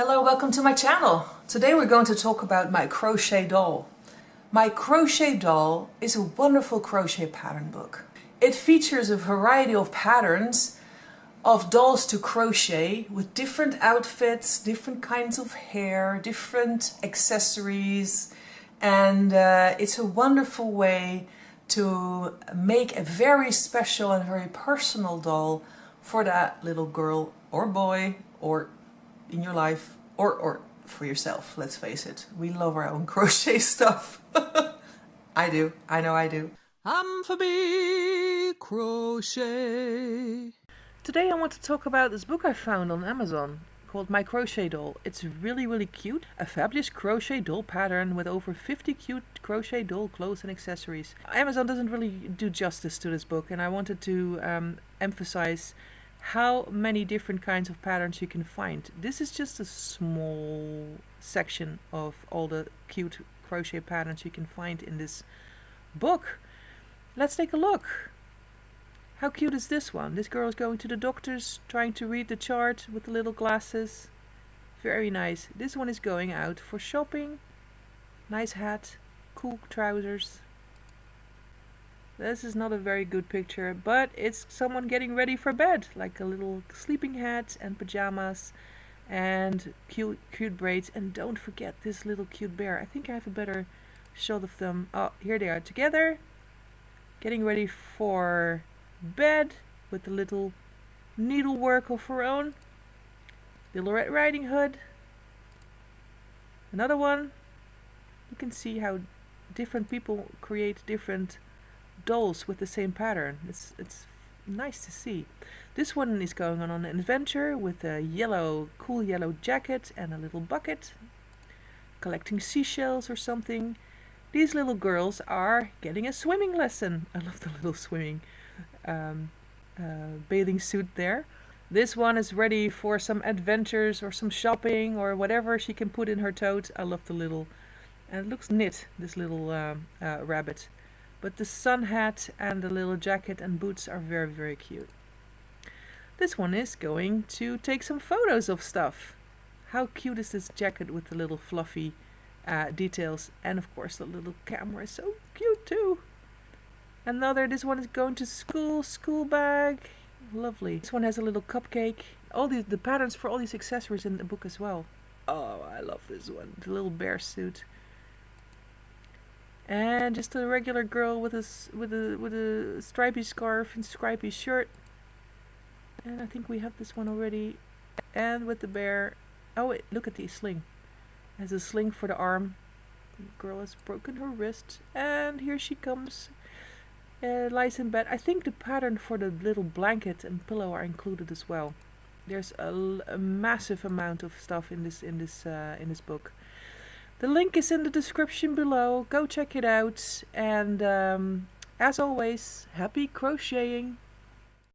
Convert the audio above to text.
Hello, welcome to my channel. Today we're going to talk about my crochet doll. My crochet doll is a wonderful crochet pattern book. It features a variety of patterns of dolls to crochet with different outfits, different kinds of hair, different accessories, and it's a wonderful way to make a very special and very personal doll for that little girl or boy or in your life or for yourself. Let's face it, we love our own crochet stuff. I do, I know I do. I'm for big crochet. Today I want to talk about this book I found on Amazon called My Crochet Doll. It's really cute. A fabulous crochet doll pattern with over 50 cute crochet doll clothes and accessories. Amazon doesn't really do justice to this book, and I wanted to emphasize how many different kinds of patterns you can find. This is just a small section of all the cute crochet patterns you can find in this book. Let's take a look. How cute is this one? This girl is going to the doctor's, trying to read the chart with the little glasses. Very nice. This one is going out for shopping. Nice hat, cool trousers. This is not a very good picture, but it's someone getting ready for bed, like a little sleeping hat and pajamas and cute braids. And don't forget this little cute bear. I think I have a better shot of them. Oh, here they are together, getting ready for bed with a little needlework of her own. Little Red Riding Hood. Another one. You can see how different people create different dolls with the same pattern. It's nice to see. This one is going on an adventure with a cool yellow jacket and a little bucket, collecting seashells or something. These little girls are getting a swimming lesson. I love the little swimming bathing suit there. This one is ready for some adventures or some shopping or whatever she can put in her tote. I love the little, and it looks knit, this little rabbit. But the sun hat and the little jacket and boots are very cute. This one is going to take some photos of stuff. How cute is this jacket with the little fluffy details, and of course the little camera is so cute too. This one is going to school bag. Lovely. This one has a little cupcake. All the patterns for all these accessories in the book as well. Oh, I love this one. The little bear suit. And just a regular girl with a stripy scarf and stripy shirt. And I think we have this one already. And with the bear. Oh wait, look at the sling. It has a sling for the arm. The girl has broken her wrist, and here she comes. Lies in bed. I think the pattern for the little blanket and pillow are included as well. There's a massive amount of stuff in this book. The link is in the description below. Go check it out. And as always, happy crocheting!